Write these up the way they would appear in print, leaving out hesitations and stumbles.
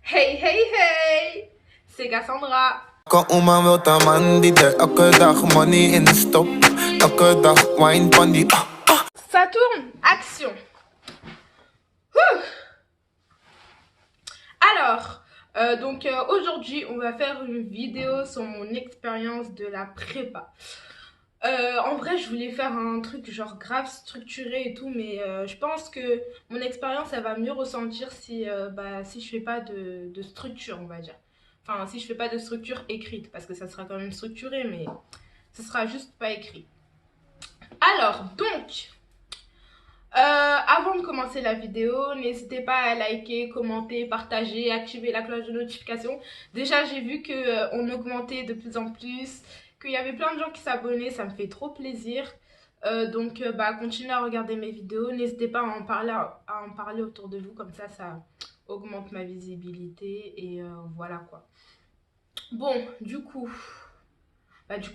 Hey, hey, hey! C'est Cassandra. Elke oma wil een man die er elke dag money in stopt. Elke dag wine van die Ça tourne, action. Ouh. Alors, aujourd'hui, on va faire une vidéo sur mon expérience de la prépa. En vrai, je voulais faire un truc genre grave structuré et tout, mais je pense que mon expérience, elle va mieux ressentir si je fais pas de structure, on va dire. Enfin, si je fais pas de structure écrite, parce que ça sera quand même structuré, mais ce sera juste pas écrit. Alors, avant de commencer la vidéo, n'hésitez pas à liker, commenter, partager, activer la cloche de notification. Déjà, j'ai vu qu'on augmentait de plus en plus, qu'il y avait plein de gens qui s'abonnaient, ça me fait trop plaisir. Continuez à regarder mes vidéos. N'hésitez pas à en parler autour de vous, comme ça augmente ma visibilité et voilà quoi. Bon, du coup,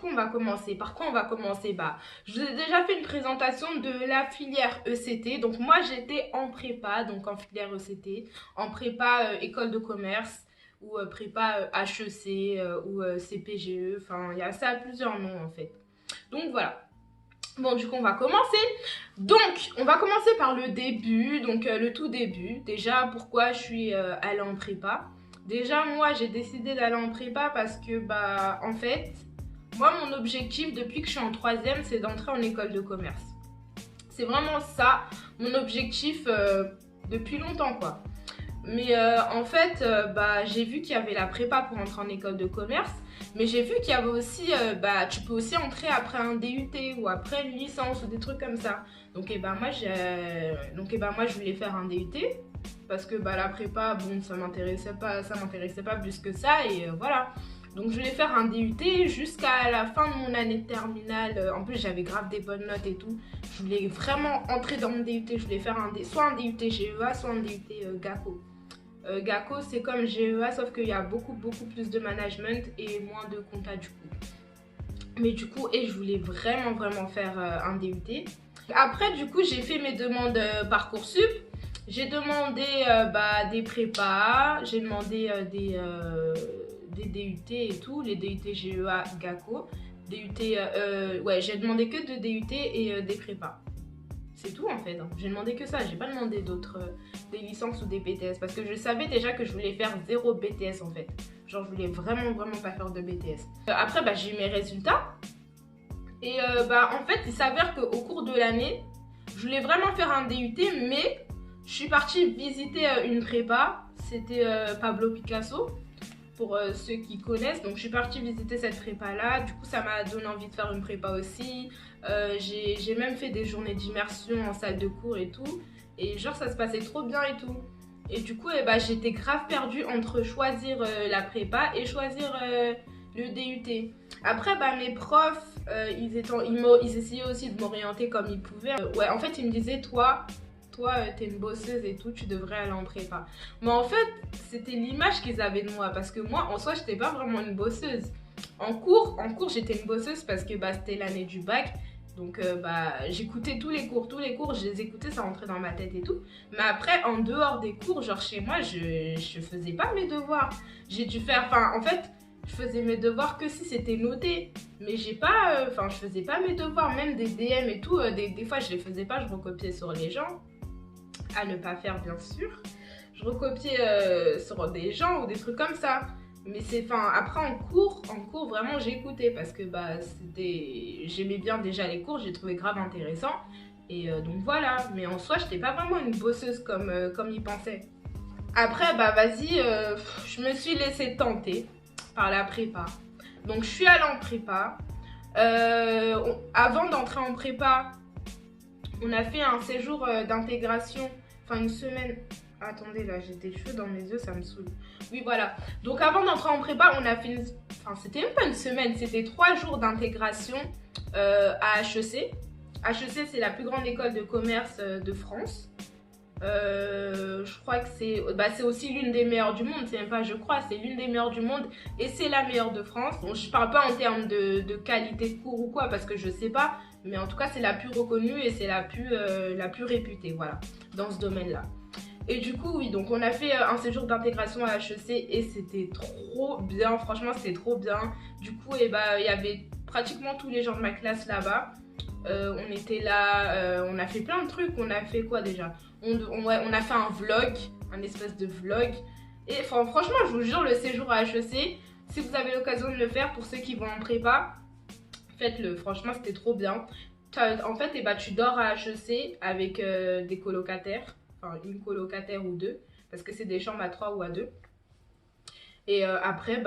on va commencer. Par quoi on va commencer? Je vous ai déjà fait une présentation de la filière ECT. Donc, moi, j'étais en prépa, donc en filière ECT, en prépa école de commerce ou prépa HEC ou CPGE. Enfin, il y a ça à plusieurs noms en fait. Donc, voilà. Bon, du coup, on va commencer. Donc, on va commencer par le début, le tout début. Déjà, pourquoi je suis allée en prépa? Déjà, moi, j'ai décidé d'aller en prépa parce que, en fait, moi, mon objectif depuis que je suis en troisième, c'est d'entrer en école de commerce. C'est vraiment ça, mon objectif depuis longtemps, quoi. Mais j'ai vu qu'il y avait la prépa pour entrer en école de commerce. Mais j'ai vu qu'il y avait aussi, tu peux aussi entrer après un DUT ou après une licence ou des trucs comme ça. Moi, je voulais faire un DUT parce que la prépa, bon, ça m'intéressait pas plus que ça et voilà. Donc je voulais faire un DUT jusqu'à la fin de mon année de terminale. En plus, j'avais grave des bonnes notes et tout. Je voulais vraiment entrer dans mon DUT. Je voulais faire soit un DUT GEA, soit un DUT GACO. GACO, c'est comme GEA, sauf qu'il y a beaucoup plus de management et moins de compta du coup. Mais du coup, je voulais vraiment faire un DUT. Après, du coup, j'ai fait mes demandes Parcoursup. J'ai demandé des prépas, j'ai demandé des DUT et tout, les DUT GEA, GACO. J'ai demandé que de DUT et des prépas. C'est tout en fait, hein. J'ai demandé que ça, j'ai pas demandé d'autres, des licences ou des BTS parce que je savais déjà que je voulais faire 0 BTS en fait. Genre je voulais vraiment pas faire de BTS. Après j'ai eu mes résultats et en fait il s'avère qu'au cours de l'année, je voulais vraiment faire un DUT mais je suis partie visiter une prépa, c'était Pablo Picasso. Pour ceux qui connaissent, donc je suis partie visiter cette prépa là, du coup ça m'a donné envie de faire une prépa aussi. J'ai même fait des journées d'immersion en salle de cours et tout, et genre ça se passait trop bien et tout. Et du coup j'étais grave perdue entre choisir la prépa et choisir le DUT. Après mes profs ils essayaient aussi de m'orienter comme ils pouvaient. En fait ils me disaient toi t'es une bosseuse et tout, tu devrais aller en prépa. Mais en fait, c'était l'image qu'ils avaient de moi parce que moi, en soi, j'étais pas vraiment une bosseuse. En cours, j'étais une bosseuse parce que c'était l'année du bac. Donc, j'écoutais tous les cours, je les écoutais, ça rentrait dans ma tête et tout. Mais après, en dehors des cours, genre chez moi, je faisais pas mes devoirs. J'ai dû faire, en fait, je faisais mes devoirs que si c'était noté. Mais je faisais pas mes devoirs, même des DM et tout. Des fois, je les faisais pas, je recopiais sur les gens. À ne pas faire bien sûr. Je recopiais sur des gens ou des trucs comme ça. Mais après en cours vraiment j'écoutais parce que j'aimais bien déjà les cours, j'ai trouvé grave intéressant. Et donc voilà, mais en soi j'étais pas vraiment une bosseuse comme ils pensaient. Après je me suis laissée tenter par la prépa. Donc je suis allée en prépa. Avant d'entrer en prépa, on a fait un séjour d'intégration, une semaine. Attendez, là, j'ai des cheveux dans mes yeux, ça me saoule. Oui, voilà. Donc, avant d'entrer en prépa, on a fait c'était même pas une semaine, c'était 3 jours d'intégration à HEC. HEC, c'est la plus grande école de commerce de France. Je crois que c'est aussi l'une des meilleures du monde, c'est même pas je crois, c'est l'une des meilleures du monde et c'est la meilleure de France. Bon, je parle pas en termes de qualité de cours ou quoi parce que je sais pas, mais en tout cas c'est la plus reconnue et c'est la plus réputée, voilà, dans ce domaine là. Et du coup, oui, donc on a fait un séjour d'intégration à HEC et c'était trop bien, franchement c'était trop bien. Du coup, il y avait pratiquement tous les gens de ma classe là-bas. On était là, on a fait plein de trucs. On a fait quoi déjà? On a fait un vlog, un espèce de vlog. Et franchement, je vous jure, le séjour à HEC, si vous avez l'occasion de le faire, pour ceux qui vont en prépa, faites-le. Franchement, c'était trop bien. En fait, tu dors à HEC avec des colocataires, enfin une colocataire ou deux, parce que c'est des chambres à 3 ou à 2. Et après,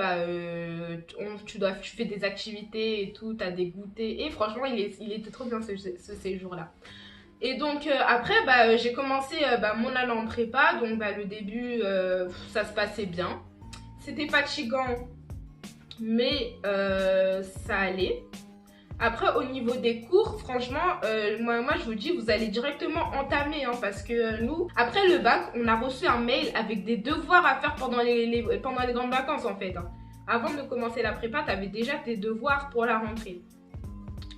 tu fais des activités et tout, t'as des goûters. Et franchement, il était trop bien ce séjour-là. Et donc après, j'ai commencé mon année en prépa. Donc le début, ça se passait bien. C'était fatigant, mais ça allait. Après, au niveau des cours, franchement, moi je vous dis, vous allez directement entamer, hein, parce que nous, après le bac, on a reçu un mail avec des devoirs à faire pendant les grandes vacances en fait. Hein. Avant de commencer la prépa, tu avais déjà tes devoirs pour la rentrée.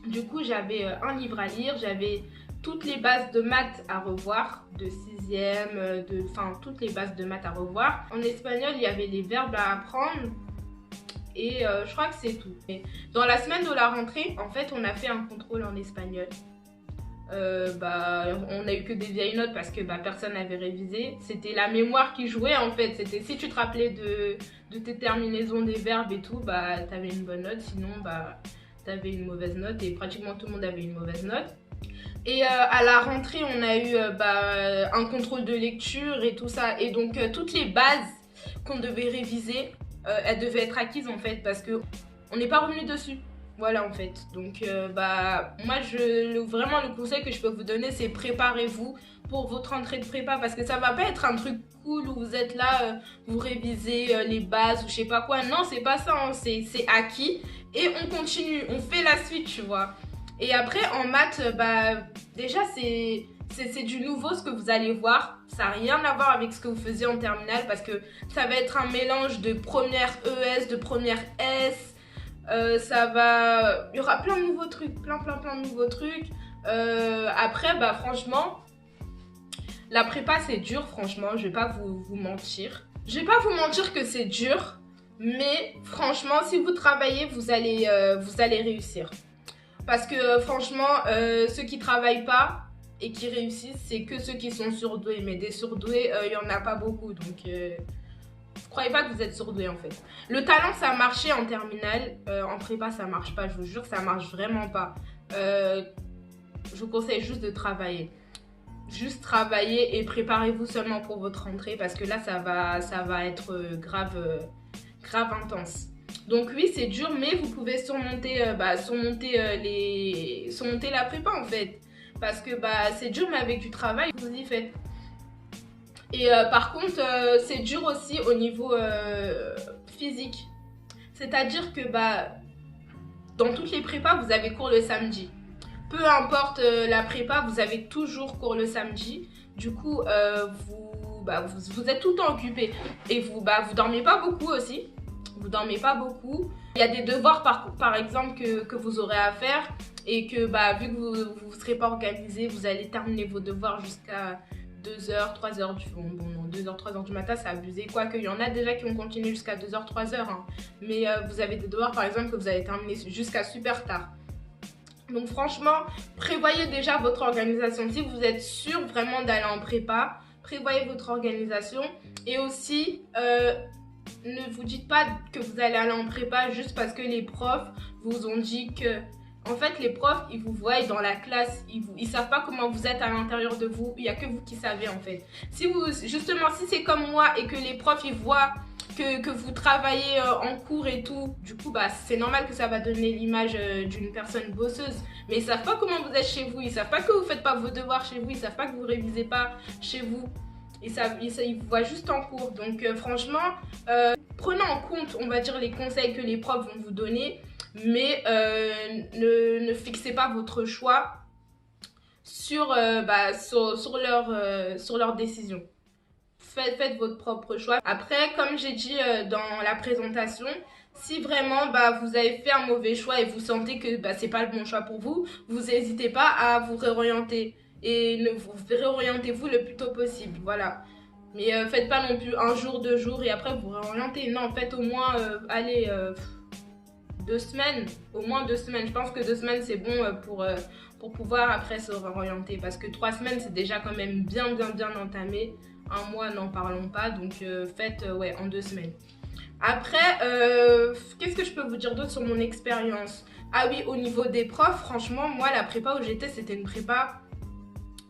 Du coup, j'avais un livre à lire, j'avais toutes les bases de maths à revoir, de 6e, toutes les bases de maths à revoir. En espagnol, il y avait les verbes à apprendre. Et je crois que c'est tout. Et dans la semaine de la rentrée, en fait, on a fait un contrôle en espagnol. On a eu que des vieilles notes parce que personne n'avait révisé. C'était la mémoire qui jouait en fait. C'était si tu te rappelais de tes terminaisons des verbes et tout, t'avais une bonne note. Sinon, t'avais une mauvaise note et pratiquement tout le monde avait une mauvaise note. Et à la rentrée, on a eu un contrôle de lecture et tout ça. Et donc, toutes les bases qu'on devait réviser, elles devaient être acquises en fait parce que on n'est pas revenu dessus. Voilà en fait. Donc moi vraiment le conseil que je peux vous donner, c'est préparez-vous pour votre rentrée de prépa parce que ça va pas être un truc cool où vous êtes là, vous révisez les bases ou je sais pas quoi. Non, c'est pas ça, hein. C'est acquis et on continue, on fait la suite, tu vois. Et après en maths, déjà c'est du nouveau ce que vous allez voir. Ça n'a rien à voir avec ce que vous faisiez en terminale parce que ça va être un mélange de première ES, de première S. Il y aura plein de nouveaux trucs, plein de nouveaux trucs. Après, franchement, la prépa c'est dur, franchement, je vais pas vous mentir. Je vais pas vous mentir que c'est dur, mais franchement, si vous travaillez, vous allez réussir. Parce que franchement, ceux qui travaillent pas et qui réussissent, c'est que ceux qui sont surdoués. Mais des surdoués, il n'y en a pas beaucoup. Donc, croyez pas que vous êtes surdoués en fait. Le talent, ça marchait en terminale. En prépa, ça marche pas. Je vous jure, ça marche vraiment pas. Je vous conseille juste de travailler. Juste travailler et préparez-vous seulement pour votre rentrée. Parce que là, ça va être grave intense. Donc oui, c'est dur, mais vous pouvez surmonter la prépa en fait. Parce que c'est dur, mais avec du travail, vous y faites. Et par contre, c'est dur aussi au niveau physique. C'est-à-dire que dans toutes les prépas, vous avez cours le samedi. Peu importe la prépa, vous avez toujours cours le samedi. Du coup, vous êtes tout le temps occupé. Et vous dormez pas beaucoup aussi. Vous dormez pas beaucoup. Il y a des devoirs par exemple que vous aurez à faire. Et que vu que vous ne serez pas organisé, vous allez terminer vos devoirs jusqu'à 2h, 3h du matin. Bon, non, 2h, 3h du matin, c'est abusé. Quoique, il y en a déjà qui ont continué jusqu'à 2h, 3h. Hein. Mais vous avez des devoirs, par exemple, que vous allez terminer jusqu'à super tard. Donc, franchement, prévoyez déjà votre organisation. Si vous êtes sûr vraiment d'aller en prépa, prévoyez votre organisation. Et aussi, ne vous dites pas que vous allez aller en prépa juste parce que les profs vous ont dit que... En fait, les profs, ils vous voient dans la classe, ils savent pas comment vous êtes à l'intérieur de vous. Il n'y a que vous qui savez, en fait. Si c'est comme moi et que les profs, ils voient que vous travaillez en cours et tout, du coup, c'est normal que ça va donner l'image d'une personne bosseuse. Mais ils savent pas comment vous êtes chez vous. Ils savent pas que vous faites pas vos devoirs chez vous. Ils savent pas que vous révisez pas chez vous. Ils vous voient juste en cours. Donc, franchement, prenez en compte, on va dire, les conseils que les profs vont vous donner. Mais ne fixez pas votre choix sur leur décision. Faites votre propre choix. Après, comme j'ai dit dans la présentation, si vraiment vous avez fait un mauvais choix et vous sentez que c'est pas le bon choix pour vous, vous n'hésitez pas à vous réorienter. Et réorientez-vous le plus tôt possible. Voilà. Mais faites pas non plus un jour, 2 jours et après vous réorientez. Non, faites au moins, allez, 2 semaines. Au moins 2 semaines. Je pense que 2 semaines c'est bon pour pouvoir après se réorienter. Parce que 3 semaines c'est déjà quand même bien entamé. Un mois, n'en parlons pas. Donc faites ouais, en 2 semaines. Après, qu'est-ce que je peux vous dire d'autre sur mon expérience? Ah oui, au niveau des profs, franchement, moi la prépa où j'étais, c'était une prépa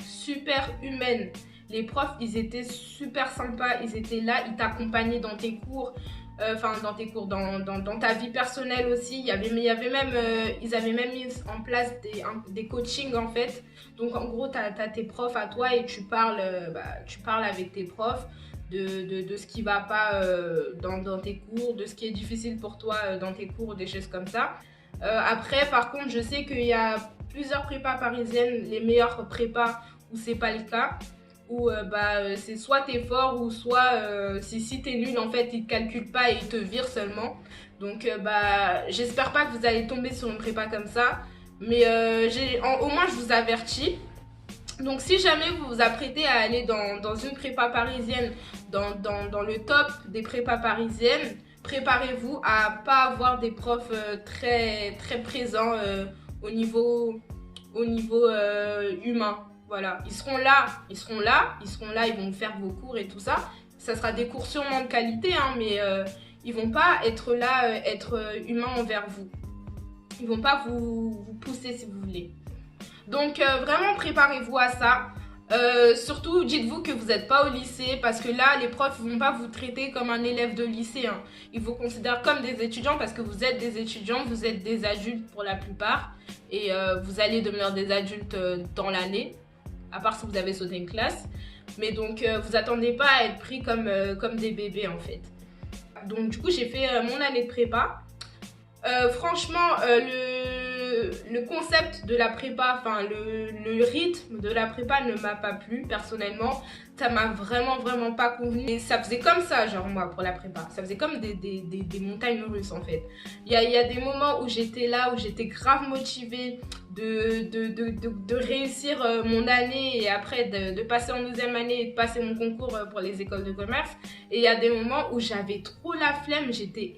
super humaine. Les profs, ils étaient super sympas, ils étaient là, ils t'accompagnaient dans tes cours, dans tes cours, dans ta vie personnelle aussi. Il y avait même, ils avaient même mis en place des coachings en fait. Donc en gros, tu as tes profs à toi et tu parles avec tes profs de ce qui va pas dans tes cours, de ce qui est difficile pour toi dans tes cours, des choses comme ça. Après, par contre, je sais qu'il y a plusieurs prépas parisiennes, les meilleures prépas où c'est pas le cas, où c'est soit t'es fort ou soit si t'es nul en fait ils te calculent pas et ils te virent seulement. Donc j'espère pas que vous allez tomber sur une prépa comme ça, mais au moins je vous avertis. Donc si jamais vous vous apprêtez à aller dans une prépa parisienne, dans le top des prépas parisiennes, préparez-vous à pas avoir des profs très présents au niveau humain. Voilà, ils seront là, ils vont faire vos cours et tout ça. Ça sera des cours sûrement de qualité, hein, mais ils vont pas être là, être humains envers vous. Ils vont pas vous pousser si vous voulez. Donc vraiment préparez-vous à ça. Surtout dites-vous que vous n'êtes pas au lycée parce que là les profs ne vont pas vous traiter comme un élève de lycée, hein. Ils vous considèrent comme des étudiants parce que vous êtes des étudiants, vous êtes des adultes pour la plupart et vous allez devenir des adultes dans l'année, à part si vous avez sauté une classe. Mais donc vous attendez pas à être pris comme des bébés en fait. Donc du coup j'ai fait mon année de prépa. Franchement, le concept de la prépa, enfin le rythme de la prépa ne m'a pas plu personnellement. Ça m'a vraiment pas convenu. Et ça faisait comme ça, genre moi, pour la prépa. Ça faisait comme des montagnes russes en fait. Il y a des moments où j'étais là, où j'étais grave motivée de réussir mon année et après de passer en deuxième année et de passer mon concours pour les écoles de commerce. Et il y a des moments où j'avais trop la flemme, j'étais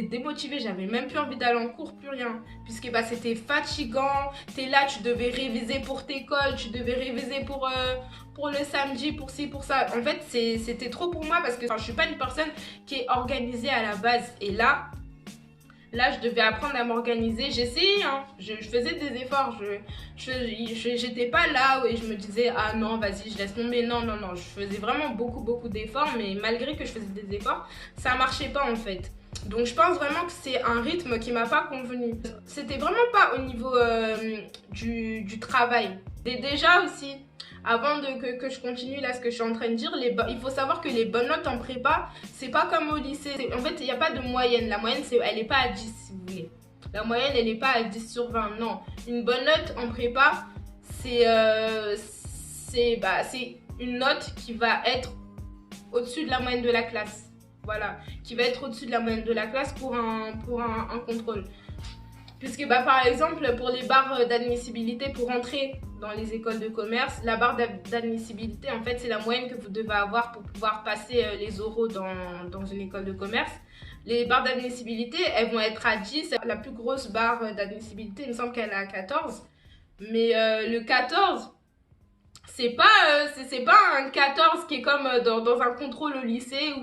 démotivée, j'avais même plus envie d'aller en cours, plus rien. Puisque c'était fatigant, t'es là, tu devais réviser pour tes cols, tu devais réviser pour le samedi, pour ci, pour ça. En fait, c'était trop pour moi parce que je suis pas une personne qui est organisée à la base. Et là, je devais apprendre à m'organiser. J'essayais, hein. Je faisais des efforts. J'étais pas là où je me disais ah non, vas-y, je laisse tomber. Non. Je faisais vraiment beaucoup d'efforts, mais malgré que je faisais des efforts, ça marchait pas en fait. Donc je pense vraiment que c'est un rythme qui m'a pas convenu. C'était vraiment pas au niveau du travail. Déjà aussi, avant que je continue là ce que je suis en train de dire, il faut savoir que les bonnes notes en prépa, c'est pas comme au lycée. En fait, il n'y a pas de moyenne. La moyenne, elle n'est pas à 10 si vous voulez. La moyenne, elle n'est pas à 10 sur 20. Non. Une bonne note en prépa, c'est une note qui va être au-dessus de la moyenne de la classe. Voilà. Qui va être au-dessus de la moyenne de la classe pour un contrôle. Puisque par exemple, pour les barres d'admissibilité pour entrer dans les écoles de commerce, la barre d'admissibilité, en fait, c'est la moyenne que vous devez avoir pour pouvoir passer les oraux dans une école de commerce. Les barres d'admissibilité, elles vont être à 10. La plus grosse barre d'admissibilité, il me semble qu'elle est à 14. Mais le 14, c'est pas un 14 qui est comme dans un contrôle au lycée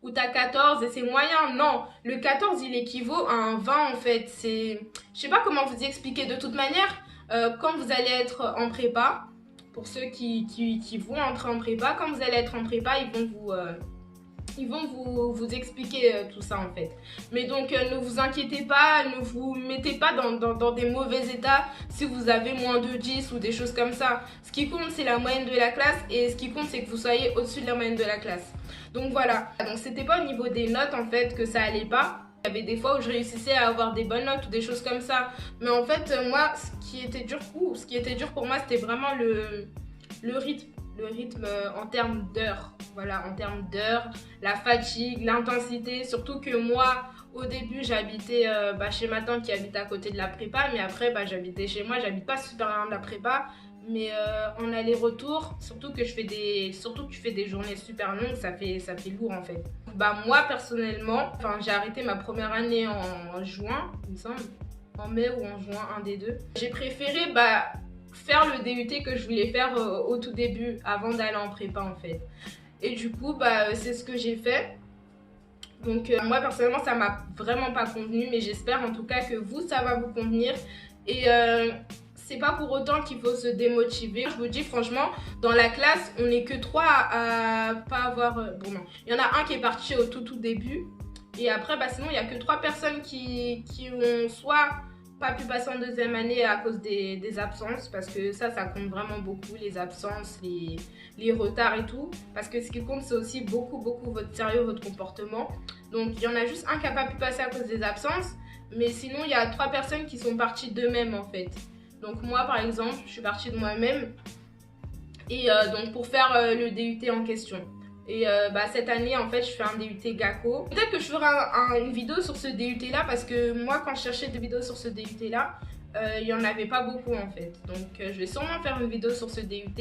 où t'as 14 et c'est moyen. Non, le 14 il équivaut à un 20 en fait. Je sais pas comment vous expliquer. De toute manière, quand vous allez être en prépa, pour ceux qui vont entrer en prépa, quand vous allez être en prépa, ils vont vous expliquer tout ça en fait. Mais donc ne vous inquiétez pas, ne vous mettez pas dans des mauvais états si vous avez moins de 10 ou des choses comme ça. Ce qui compte c'est la moyenne de la classe et ce qui compte c'est que vous soyez au-dessus de la moyenne de la classe. Donc voilà, donc c'était pas au niveau des notes en fait que ça allait pas. Il y avait des fois où je réussissais à avoir des bonnes notes ou des choses comme ça. Mais en fait moi ce qui était dur pour moi c'était vraiment le rythme. Le rythme en termes d'heures, voilà, en termes d'heures, la fatigue, l'intensité, surtout que moi, au début, j'habitais chez ma tante qui habite à côté de la prépa, mais après, j'habitais chez moi, j'habite pas super loin de la prépa, Mais en aller-retour, surtout que tu fais des journées super longues, ça fait lourd en fait. Bah moi personnellement, j'ai arrêté ma première année en juin, il me semble, en mai ou en juin, un des deux. J'ai préféré faire le DUT que je voulais faire au tout début, avant d'aller en prépa en fait. Et du coup, c'est ce que j'ai fait. Donc moi personnellement, ça m'a vraiment pas convenu, mais j'espère en tout cas que vous, ça va vous convenir. Et c'est pas pour autant qu'il faut se démotiver. Je vous dis franchement, dans la classe, on n'est que 3 à pas avoir... bon non, il y en a un qui est parti au tout début. Et après, sinon, il n'y a que 3 personnes qui ont soit pas pu passer en deuxième année à cause des absences, parce que ça compte vraiment beaucoup, les absences, les retards et tout. Parce que ce qui compte, c'est aussi beaucoup votre sérieux, votre comportement. Donc, il y en a juste un qui n'a pas pu passer à cause des absences. Mais sinon, il y a 3 personnes qui sont parties d'eux-mêmes en fait. Donc moi, par exemple, je suis partie de moi-même. Et donc pour faire le DUT en question. Et cette année, en fait, je fais un DUT GACO. Peut-être que je ferai une vidéo sur ce DUT là, parce que moi, quand je cherchais des vidéos sur ce DUT là, il n'y en avait pas beaucoup en fait. Donc je vais sûrement faire une vidéo sur ce DUT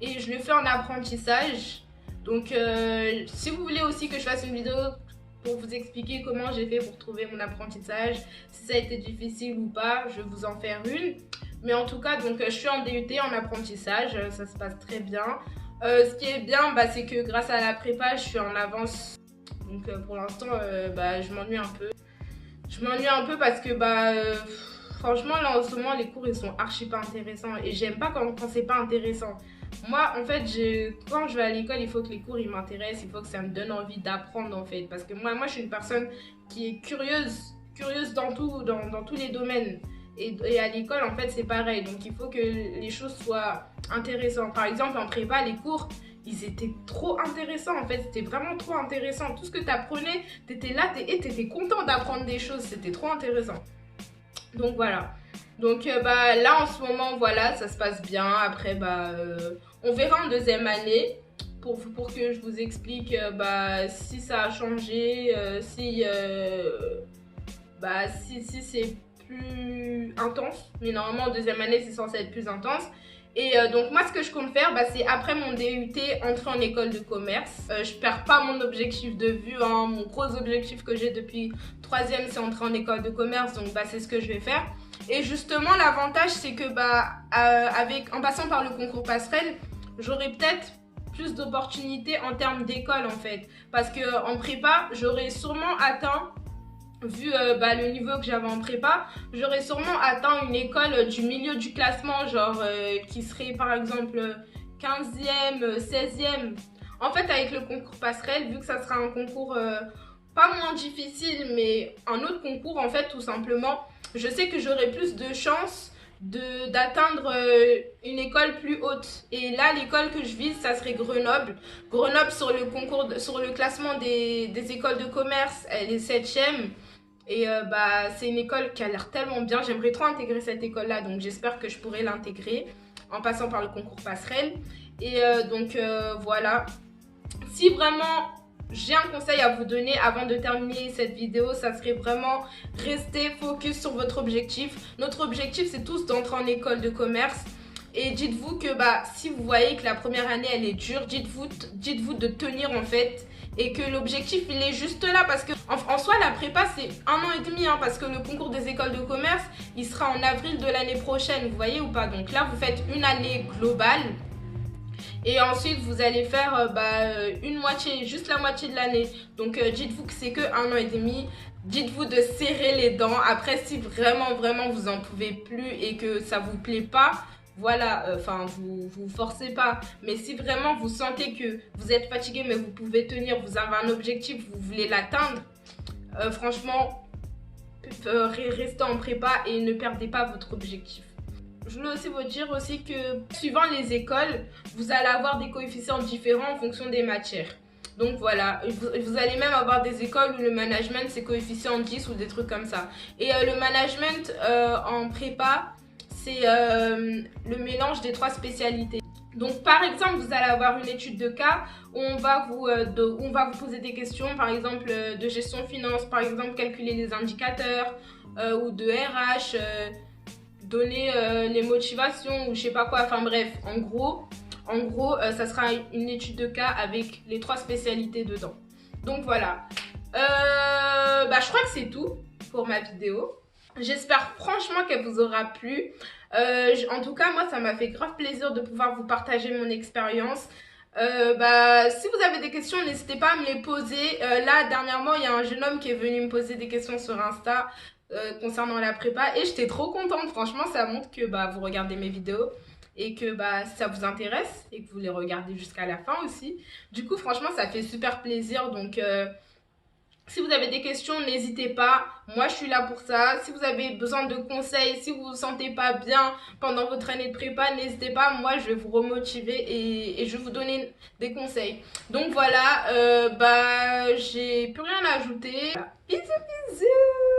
et je le fais en apprentissage. Donc si vous voulez aussi que je fasse une vidéo pour vous expliquer comment j'ai fait pour trouver mon apprentissage, si ça a été difficile ou pas, je vais vous en faire une. Mais en tout cas, donc je suis en DUT en apprentissage, ça se passe très bien. Ce qui est bien, c'est que grâce à la prépa, je suis en avance. Donc pour l'instant, je m'ennuie un peu. Je m'ennuie un peu parce que franchement, là en ce moment, les cours ils sont archi pas intéressants. Et j'aime pas quand c'est pas intéressant. Moi, en fait, quand je vais à l'école, il faut que les cours ils m'intéressent, il faut que ça me donne envie d'apprendre en fait. Parce que moi, je suis une personne qui est curieuse dans tous les domaines. Et à l'école, en fait, c'est pareil. Donc, il faut que les choses soient intéressantes. Par exemple, en prépa, les cours, ils étaient trop intéressants. En fait, c'était vraiment trop intéressant. Tout ce que tu apprenais, tu étais là et tu étais content d'apprendre des choses. C'était trop intéressant. Donc, voilà. Donc, là, en ce moment, voilà, ça se passe bien. Après, on verra en deuxième année pour que je vous explique si ça a changé, si c'est plus intense, mais normalement en deuxième année c'est censé être plus intense. Et donc moi ce que je compte faire, c'est après mon DUT entrer en école de commerce. Je perds pas mon objectif de vue, hein. Mon gros objectif que j'ai depuis 3e c'est entrer en école de commerce, donc c'est ce que je vais faire. Et justement l'avantage c'est que en passant par le concours passerelle, j'aurai peut-être plus d'opportunités en termes d'école en fait, parce que en prépa j'aurais sûrement atteint, vu le niveau que j'avais en prépa, j'aurais sûrement atteint une école du milieu du classement, genre qui serait par exemple 15e, 16e. En fait, avec le concours passerelle, vu que ça sera un concours pas moins difficile, mais un autre concours en fait, tout simplement, je sais que j'aurai plus de chances d'atteindre une école plus haute. Et là, l'école que je vise, ça serait Grenoble. Grenoble, sur le classement des écoles de commerce, elle est 7e. Et c'est une école qui a l'air tellement bien. J'aimerais trop intégrer cette école-là. Donc, j'espère que je pourrai l'intégrer en passant par le concours passerelle. Et voilà. Si vraiment j'ai un conseil à vous donner avant de terminer cette vidéo, ça serait vraiment rester focus sur votre objectif. Notre objectif, c'est tous d'entrer en école de commerce. Et dites-vous que si vous voyez que la première année, elle est dure, dites-vous de tenir en fait. Et que l'objectif, il est juste là. Parce que en soi, la prépa, c'est 1 an et demi. Parce que le concours des écoles de commerce, il sera en avril de l'année prochaine. Vous voyez ou pas? Donc là, vous faites une année globale. Et ensuite, vous allez faire une moitié, juste la moitié de l'année. Donc, dites-vous que c'est que 1 an et demi. Dites-vous de serrer les dents. Après, si vraiment, vraiment, vous en pouvez plus et que ça vous plaît pas, voilà, vous forcez pas. Mais si vraiment vous sentez que vous êtes fatigué, mais vous pouvez tenir, vous avez un objectif, vous voulez l'atteindre, franchement, restez en prépa et ne perdez pas votre objectif. Je voulais aussi vous dire aussi que suivant les écoles, vous allez avoir des coefficients différents en fonction des matières. Donc voilà, vous allez même avoir des écoles où le management c'est coefficient 10 ou des trucs comme ça. Et le management en prépa, c'est le mélange des 3 spécialités. Donc par exemple, vous allez avoir une étude de cas où on va vous poser des questions, par exemple de gestion finance, par exemple calculer les indicateurs, ou de RH, donner les motivations ou je sais pas quoi. Enfin bref, en gros, ça sera une étude de cas avec les 3 spécialités dedans. Donc voilà. Je crois que c'est tout pour ma vidéo. J'espère franchement qu'elle vous aura plu. En tout cas, moi, ça m'a fait grave plaisir de pouvoir vous partager mon expérience. Si vous avez des questions, n'hésitez pas à me les poser. Là, dernièrement, il y a un jeune homme qui est venu me poser des questions sur Insta concernant la prépa et j'étais trop contente. Franchement, ça montre que vous regardez mes vidéos et que ça vous intéresse et que vous les regardez jusqu'à la fin aussi. Du coup, franchement, ça fait super plaisir. Donc, si vous avez des questions, n'hésitez pas. Moi, je suis là pour ça. Si vous avez besoin de conseils, si vous vous sentez pas bien pendant votre année de prépa, n'hésitez pas. Moi, je vais vous remotiver et je vais vous donner des conseils. Donc voilà, j'ai plus rien à ajouter. Bisous, bisous.